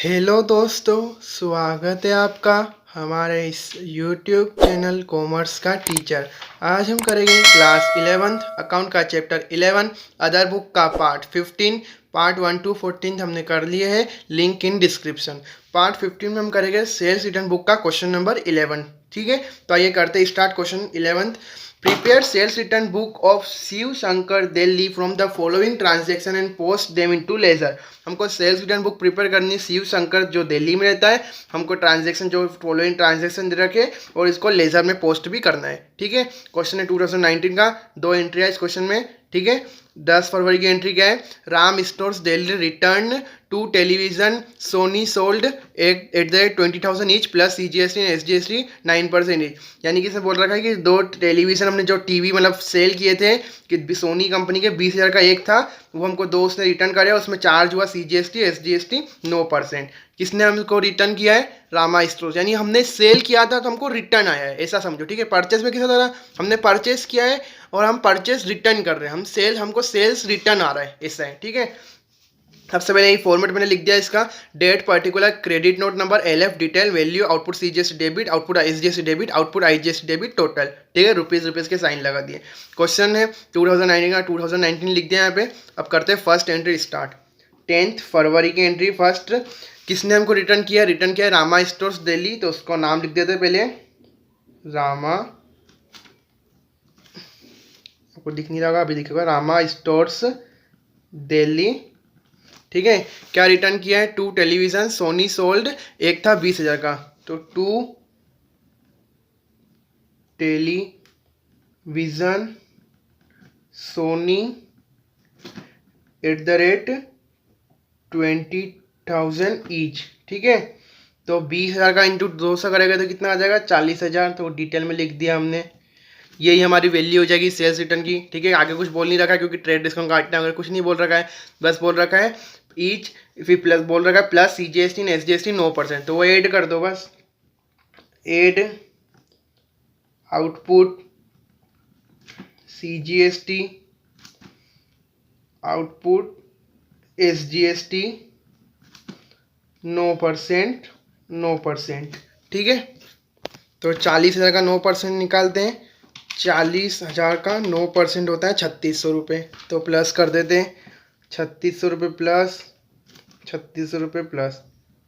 Hello दोस्तों, स्वागत है आपका हमारे इस YouTube चैनल कॉमर्स का टीचर। आज हम करेंगे क्लास 11th अकाउंट का चैप्टर 11 अदर बुक का पार्ट 15। पार्ट 1 to 14 हमने कर लिए हैं, लिंक इन डिस्क्रिप्शन। पार्ट 15 में हम करेंगे सेल्स रिटर्न बुक का क्वेश्चन नंबर 11। ठीक है, तो आइए करते start question 11। Prepare sales return book of Shiv Shankar Delhi from the following transaction and post them into ledger. हमको सेल्स रिटर्न बुक प्रिपेयर करनी है शिव शंकर जो दिल्ली में रहता है। हमको ट्रांजेक्शन जो फॉलोइंग ट्रांजेक्शन दे रखे और इसको लेजर में पोस्ट भी करना है। ठीक है, क्वेश्चन है 2019 का, 2 एंट्री है इस क्वेश्चन में। ठीक है, 10 फरवरी की एंट्री क्या है? Ram stores Delhi return to television Sony sold at the rate 20,000 each plus CGST and SGST 9% each. यानी कि इसे बोल रखा है कि 2 टेलीविजन हमने जो टीवी मतलब सेल किए थे कि सोनी कंपनी के 20,000 का एक था, वो हमको दोस्त ने रिटर्न कराया, उसमें चार्ज हुआ CGST SGST 9%। किसने हमको रिटर्न किया है? रामा स्टोर्स। यानी हमने सेल किया था तो हमको रिटर्न आया है, ऐसा समझो। ठीक है, परचेस में किसा था? हमने परचेस किया है और हम परचेस रिटर्न कर रहे हैं, हमको सेल्स रिटर्न आ रहा है, ऐसा है। ठीक है, सबसे पहले ये फॉर्मेट मैंने लिख दिया इसका। Date particular credit note number LF detail value output CGST debit output SGST debit output IGST debit total. ठीक है, रुपीज़ के साइन लगा दिए। क्वेश्चन है 2019 का, 2019 लिख दिया यहाँ पे। अब करते हैं फर्स्ट एंट्री स्टार्ट। 10 फरवरी की एंट्री फर्स्ट। किसने हमको रिटर्न किया? रिटर्न किया रामा स्टोर्स दिल्ली, तो उसको नाम लिख देते पहले रामा। आपको दिख नहीं रहा, अभी दिखेगा रामा स्टोर्स दिल्ली। ठीक है, क्या रिटर्न किया है? 2 टेलीविजन सोनी सोल्ड, एक था 20,000 का, तो 2 television Sony at the rate 20,000 each. ठीक है, तो 20,000 का इंटू 200 करेगा तो कितना आ जाएगा? 40,000। तो डिटेल में लिख दिया हमने, यही हमारी वैल्यू हो जाएगी सेल्स रिटर्न की। ठीक है, आगे कुछ बोल नहीं रखा है क्योंकि ट्रेड डिस्काउंट काटना वगैरह कुछ नहीं बोल रखा है, बस बोल रखा है ईच, फिर प्लस बोल रखा है प्लस CGST एंड SGST 9%, तो वो ऐड कर दो बस। Add output CGST output SGST 9%। ठीक है, तो 40,000 का 9% निकालते हैं। 40,000 का 9% होता है 3,600 रुपये, तो प्लस कर देते हैं 3,600 रुपये प्लस 3,600 रुपये प्लस।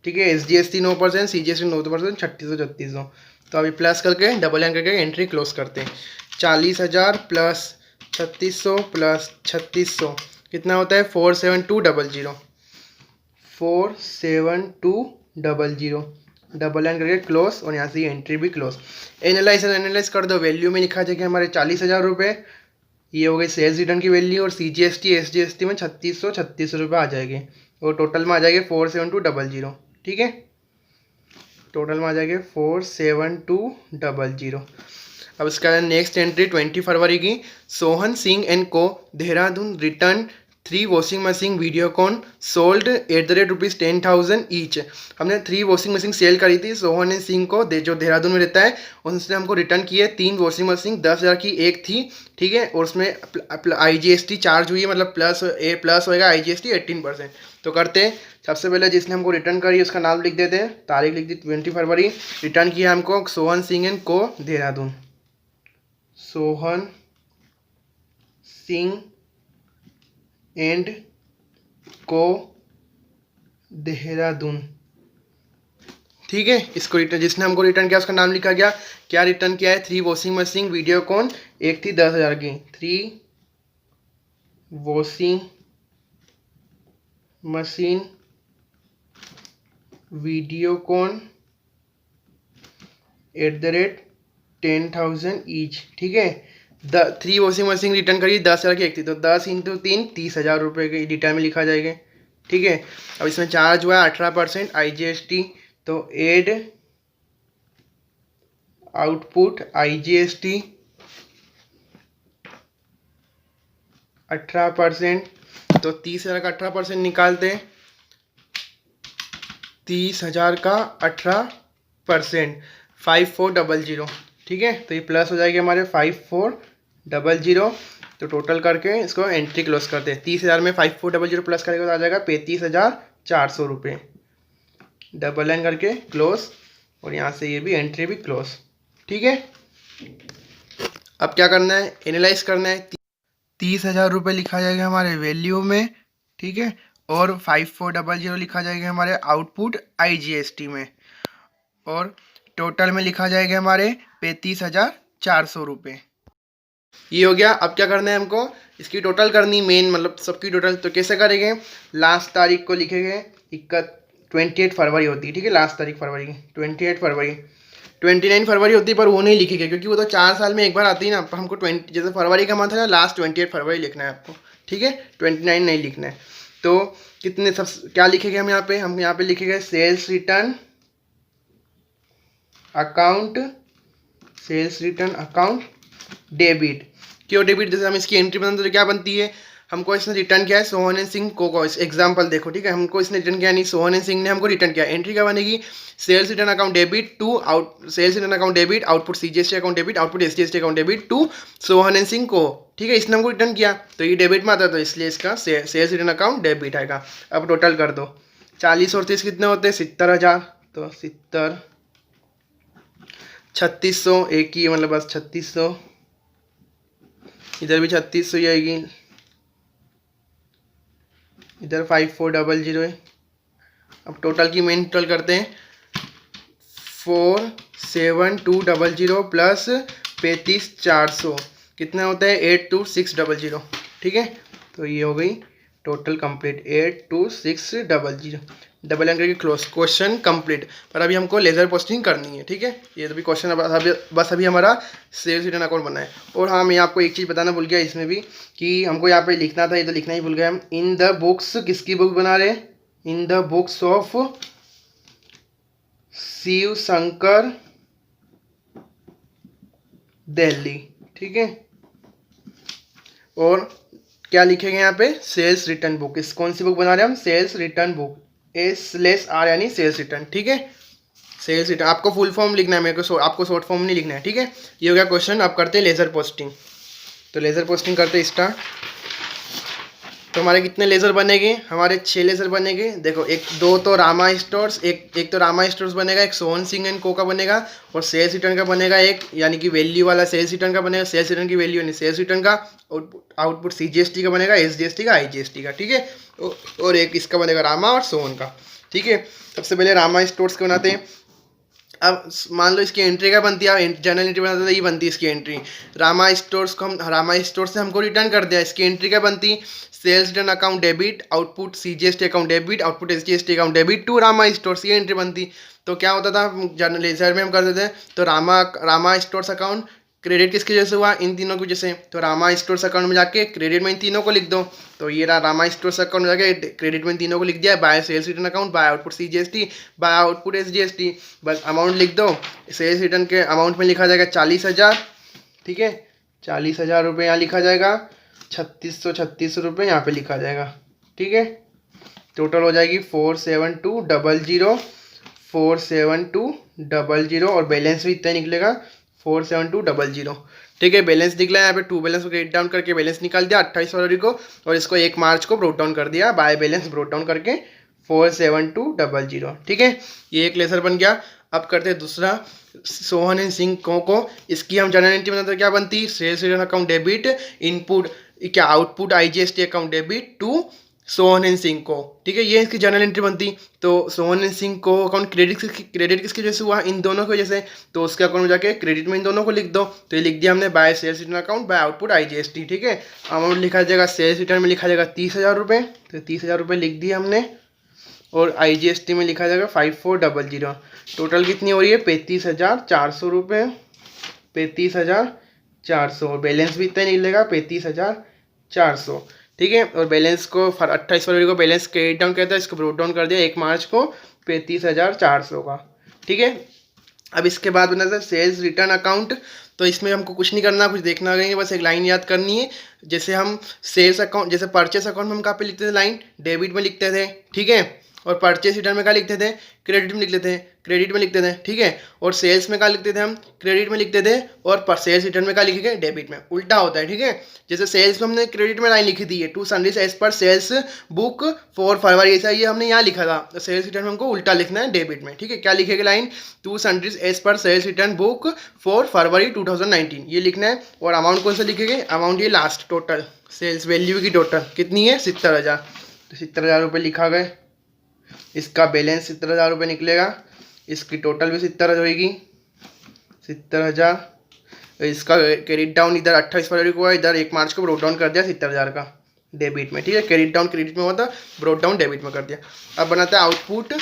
ठीक है, SGST 9%, CGST 9%, 3,600। तो अभी प्लस करके डबल एंड करके एंट्री क्लोज करते हैं। 40,000 प्लस 3,600 प्लस 3,600 कितना होता है? 47200। 47200 डबल एंड करके क्लोज, और यहाँ से एंट्री भी क्लोज। एनालाइज कर दो, वैल्यू में लिखा जाएगा हमारे 40,000 रुपये, ये हो गई सेल्स रिटर्न की वैल्यू, और CGST SGST में 3,600 रुपये आ जाएंगे, और टोटल में आ जाएंगे 47200। ठीक है, टोटल में आ जाएंगे 47200। अब इसका नेक्स्ट एंट्री 20 फरवरी की। सोहन सिंह एंड को Dehradun return 3 washing machine Videocon sold at the rate ₹10,000 each. हमने 3 वॉशिंग मशीन सेल करी थी सोहन एंड सिंह को, जो देहरादून में रहता है, उसने हमको रिटर्न किए 3 वॉशिंग मशीन, 10,000 की एक थी। ठीक है, और उसमें IGST चार्ज हुई है, मतलब प्लस होएगा IGST 18%। तो करते हैं, सबसे पहले जिसने हमको रिटर्न करी उसका नाम लिख देते हैं, तारीख लिख दी 20 फरवरी। रिटर्न किया हमको सोहन सिंह एंड को देहरादून, सोहन सिंह एंड को देहरादून। ठीक है, इसको रिटर्न जिसने हमको रिटर्न किया उसका नाम लिखा गया। क्या रिटर्न किया है? 3 वॉशिंग मशीन वीडियोकॉन, एक थी 10,000 की। 3 washing machine Videocon eight the rate 10,000 each. ठीक है, 3 वॉशिंग मशीन रिटर्न करी, 10,000 की एक थी, तो 10 इंटू 3 30,000 रुपये के डिटेल में लिखा जाएगा। ठीक है, अब इसमें चार्ज हुआ है 18% IGST, तो एड आउटपुट IGST 18%, तो 30,000 का 18% निकालते हैं। 30,000 का 18% 5400। ठीक है, तो ये प्लस हो जाएगी हमारे 5400। तो टोटल करके इसको एंट्री क्लोज करते हैं। 30,000 में 5400 प्लस करेगा तो आ जाएगा 35,400 रुपये। डबल लाइन करके क्लोज, और यहाँ से ये भी एंट्री भी क्लोज। ठीक है, अब क्या करना है, एनालाइज करना है। 30,000 रुपये लिखा जाएगा हमारे वैल्यू में, ठीक है, और 5400 लिखा जाएगा हमारे आउटपुट IGST में, और टोटल में लिखा जाएगा हमारे 35,400 रुपये। ये हो गया। अब क्या करना है हमको, इसकी टोटल करनी, मेन मतलब सबकी टोटल। तो कैसे करेंगे, लास्ट तारीख को लिखेंगे, 28 फरवरी होती है, ठीक है, लास्ट तारीख फरवरी की 28 फरवरी, 29 फरवरी होती है, पर वो नहीं लिखेंगे क्योंकि वो तो 4 साल में एक बार आती है ना। पर हमको 20 जैसे फरवरी का मंथ है ना, लास्ट 28 फरवरी लिखना है आपको, ठीक है, 29 नहीं लिखना है। तो कितने सब क्या लिखेंगे हम यहाँ पे लिखेंगे sales return account, sales return account debit. क्यों डेबिट, जैसे हम इसकी एंट्री बनाते तो क्या बनती है, हमको इसने रिटर्न किया है सोहन एंड सिंह को एग्जाम्पल देखो, ठीक है, हमको इसने रिटर्न किया नहीं, सोहन एंड सिंह ने हमको रिटर्न किया। एंट्री क्या बनेगी, sales return account debit to sales return account debit output CGST account debit output SGST account debit to Sohan and Singh को, ठीक है, इसने हमको रिटर्न किया तो ये डेबिट में आता है, तो इसलिए इसका सेल्स रिटर्न अकाउंट डेबिट आएगा। अब टोटल कर दो, 40 और 30 कितने होते हैं, 70,000, तो 70, 3600, एक ही मतलब बस 3600, इधर भी 3600 ही आएगी, इधर 5400 है। अब टोटल की मेन टोटल करते हैं, 47200 प्लस 35,400 कितना होता है, 82600, ठीक है। तो ये हो गई टोटल कंप्लीट, 82600, डबल एंकर की क्लोज, क्वेश्चन कंप्लीट। पर अभी हमको लेजर पोस्टिंग करनी है, ठीक है, ये तो भी क्वेश्चन बस अभी हमारा सेल्स रिटर्न अकाउंट बनना है। और हाँ, मैं आपको एक चीज़ बताना भूल गया इसमें भी, कि हमको यहाँ पे लिखना था, ये तो लिखना ही भूल गया हम। इन द बुक्स, किसकी बुक बना रहे, in the books of Shiv Shankar Delhi, ठीक है। और क्या लिखेंगे यहाँ पे, सेल्स रिटर्न बुक, इस कौन सी बुक बना रहे हैं हम, सेल्स रिटर्न बुक, S/R यानी सेल्स रिटर्न, ठीक है, सेल्स रिटर्न। आपको फुल फॉर्म लिखना है, मेरे को आपको शॉर्ट फॉर्म नहीं लिखना है, ठीक है। ये हो गया क्वेश्चन। अब करते हैं लेज़र पोस्टिंग। तो लेज़र पोस्टिंग करते हैं स्टार्ट। तो हमारे कितने लेज़र बनेंगे, हमारे 6 लेज़र बनेंगे। देखो, दो तो रामा स्टोर्स, एक तो रामा स्टोर्स बनेगा, एक सोहन सिंह एंड को का बनेगा, और सेल्स रिटर्न का बनेगा एक, यानी कि वैल्यू वाला सेल्स रिटर्न का बनेगा, सेल्स रिटर्न की वैल्यू यानी सेल्स रिटर्न का, आउटपुट CGST का बनेगा, SGST का, IGST का, ठीक है। और एक इसका बनेगा रामा और सोहन का, ठीक है। सबसे पहले रामा स्टोर्स के बनाते हैं। अब मान लो इसकी एंट्री क्या बनती है, जनरल एंट्री बनाते तो ये बनती है इसकी एंट्री, रामा स्टोर्स को हम, रामा स्टोर्स से हमको रिटर्न कर दिया, इसकी एंट्री क्या बनती, sales return account debit output CGST account debit output SGST account debit to Rama stores, ये एंट्री बनती। तो क्या होता था, जनरल लेजर में हम कर देते हैं, तो रामा स्टोर्स अकाउंट क्रेडिट किसकी वजह से हुआ, इन तीनों की वजह से, तो रामा स्टोर्स अकाउंट में जाके क्रेडिट में इन तीनों को लिख दो। तो ये रहा रामा स्टोर्स अकाउंट में जाके क्रेडिट में इन तीनों को लिख दिया, by sales return account, by output CGST, by output SGST, बस अमाउंट लिख दो। सेल्स रिटर्न के अमाउंट में लिखा जाएगा 40,000, ठीक है, 40,000 रुपये यहाँ लिखा जाएगा, 3600 रुपये यहाँ पे लिखा जाएगा, ठीक है। टोटल हो जाएगी 47200, 47200, और बैलेंस भी इतना निकलेगा 47200, ठीक है। बैलेंस निकला है यहाँ पे, टू बैलेंस को क्रेडिट डाउन करके बैलेंस निकाल दिया 28 फरवरी को, और इसको 1 मार्च को ब्रोट डाउन कर दिया, बाय बैलेंस ब्रोट डाउन करके 47200, ठीक है। ये एक लेजर बन गया। अब करते हैं दूसरा, सोहन एंड सिंह को इसकी हम जनरल एंट्री बनाते क्या बनती, sales return account debit input क्या output IGST account debit to Sohan and Singh को, ठीक है, ये इसकी जनरल एंट्री बनती। तो सोहन एंड सिंह को अकाउंट क्रेडिट किसकी वजह से हुआ, इन दोनों की वजह से, तो उसके अकाउंट में जाके क्रेडिट में इन दोनों को लिख दो। तो ये लिख दिया हमने, by sales return account by output IGST, ठीक है। अमाउंट लिखा जाएगा, सेल्स रिटर्न में लिखा जाएगा 30,000 रुपये, तो 30,000 रुपये लिख दिया हमने, और IGST में लिखा जाएगा 5400। टोटल कितनी हो रही है, 35,400 रुपये, 35,400, बैलेंस भी इतना निकलेगा 35,400, ठीक है। और बैलेंस को 28 फरवरी को बैलेंस क्रेडिट डाउन कहता है, इसको ब्रोट डाउन कर दिया 1 मार्च को 35,400 का, ठीक है। अब इसके बाद बना था सेल्स रिटर्न अकाउंट। तो इसमें हमको कुछ नहीं करना, कुछ देखना नहीं, बस एक लाइन याद करनी है। जैसे हम सेल्स अकाउंट, जैसे परचेस अकाउंट में हम कहाँ पे लिखते थे, लाइन डेबिट में लिखते थे, ठीक है। और परचेज रिटर्न में क्या लिखते थे, क्रेडिट में लिख लेते हैं, क्रेडिट में लिखते थे, ठीक है। और सेल्स में क्या लिखते थे हम, क्रेडिट में लिखते थे, और सेल्स रिटर्न में क्या लिखेंगे, डेबिट में। उल्टा होता है, ठीक है। जैसे सेल्स में हमने क्रेडिट में लाइन लिखी थी है, to sundries as per sales book for February, ऐसा ये हमने यहाँ लिखा था। तो सेल्स रिटर्न में हमको उल्टा लिखना है, डेबिट में, ठीक है। क्या लिखेगा line, to sundries as per sales return book for February 2019, ये लिखना है। और अमाउंट कौन सा लिखेंगे, अमाउंट ये लास्ट टोटल सेल्स वैल्यू की टोटल कितनी है, 70,000। तो 70,000 रुपये लिखा गया। इसका बैलेंस 70,000 रुपये निकलेगा, इसकी टोटल भी 70,000 होगी, 70,000। इसका क्रेडिट डाउन इधर 28 फरवरी को हुआ, इधर 1 मार्च को ब्रोट डाउन कर दिया 70,000 का डेबिट में, ठीक है। क्रेडिट डाउन क्रेडिट में हुआ था, ब्रोट डाउन डेबिट में कर दिया। अब बनाता है आउटपुट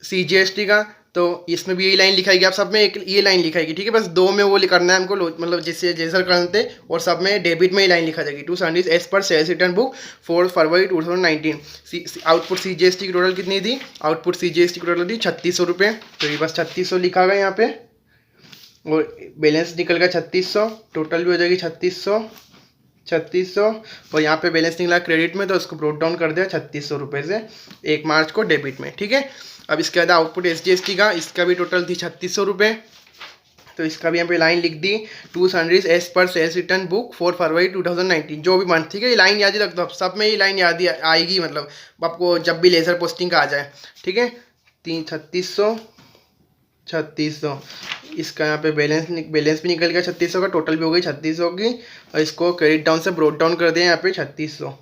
CGST का। तो इसमें भी यही लाइन लिखाएगी, आप सब में एक ये लाइन लिखाएगी, ठीक है। बस दो में वो करना है हमको, मतलब जिससे जैसा करते, और सब में डेबिट में ही लाइन लिखा जाएगी, to sundries as per sales return book for February 2019। Output CGST की टोटल कितनी थी, आउटपुट CGST की टोटल थी 3600 रुपये। तो ये बस 3600 लिखा गया यहाँ पे, और बैलेंस निकल गया 3600, टोटल भी हो जाएगी 3600। और यहाँ पे बैलेंस निकला क्रेडिट में, तो उसको ब्रोट डाउन कर दिया 3600 रुपये से 1 मार्च को डेबिट में, ठीक है। अब इसके बाद आउटपुट SGST का, इसका भी टोटल थी 3600 रुपये। तो इसका भी यहाँ पे लाइन लिख दी, to sundries as per sales return book for February 2019, जो भी मंथ, ठीक है। ये लाइन याद ही रख दो, सब में ये लाइन याद ही आएगी, मतलब आपको जब भी लेज़र पोस्टिंग का आ जाए, ठीक है। 3600। इसका यहाँ पे बैलेंस भी निकल गया 3600 का, टोटल भी हो गई 3600 की। और इसको क्रेडिट डाउन से ब्रोट डाउन कर दिया यहाँ पे 3600,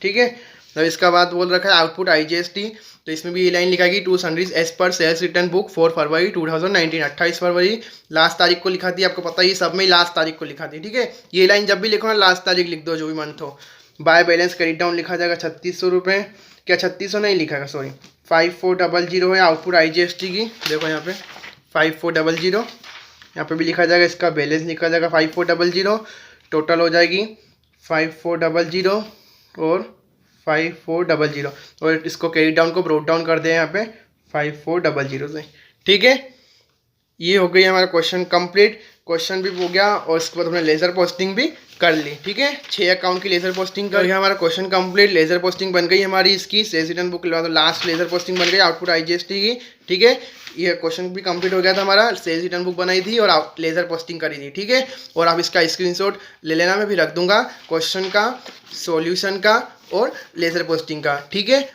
ठीक है। तो इसका बाद बोल रखा है आउटपुट IGST। तो इसमें भी ये लाइन लिखाएगी, to sundries as per sales return book for February 2019, 28 फरवरी लास्ट तारीख को लिखा थी, आपको पता ही सब में ही लास्ट तारीख को लिखा थी, ठीक है। ये लाइन जब भी लिखो ना, लास्ट तारीख लिख दो, जो भी मंथ हो। बाय बैलेंस क्रेडिट डाउन लिखा जाएगा 3600 रुपये, क्या 3600 नहीं लिखा, सॉरी 5400 है आउटपुट IGST की। देखो यहाँ पे 5400, यहाँ पे भी लिखा जाएगा, इसका बैलेंस निकल जाएगा 5400, टोटल हो जाएगी 5400 और 5400। और इसको कैरी डाउन को ब्रोट डाउन कर दें यहाँ पे 5400 से, ठीक है। ये हो गई हमारा क्वेश्चन कंप्लीट, क्वेश्चन भी हो गया, और इसके बाद हमने लेज़र पोस्टिंग भी कर ली, ठीक है। 6 अकाउंट की लेज़र पोस्टिंग कर, हमारा क्वेश्चन कंप्लीट, लेज़र पोस्टिंग बन गई हमारी इसकी, sales return book last ledger posting बन गई आउटपुट IGST की, ठीक है। ये क्वेश्चन भी कंप्लीट हो गया था हमारा, सेल्स रिटर्न बुक बनाई थी और लेज़र पोस्टिंग करी थी, ठीक है। और आप इसका स्क्रीनशॉट ले लेना, मैं भी रख दूंगा क्वेश्चन का, सॉल्यूशन का और लेज़र पोस्टिंग का, ठीक है।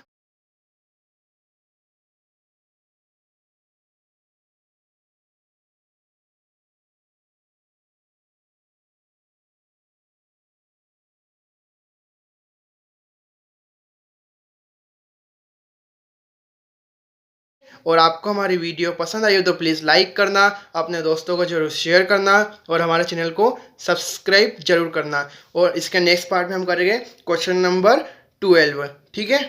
और आपको हमारी वीडियो पसंद आई हो तो प्लीज़ लाइक करना, अपने दोस्तों को जरूर शेयर करना, और हमारे चैनल को सब्सक्राइब जरूर करना। और इसके नेक्स्ट पार्ट में हम करेंगे क्वेश्चन नंबर 12, ठीक है।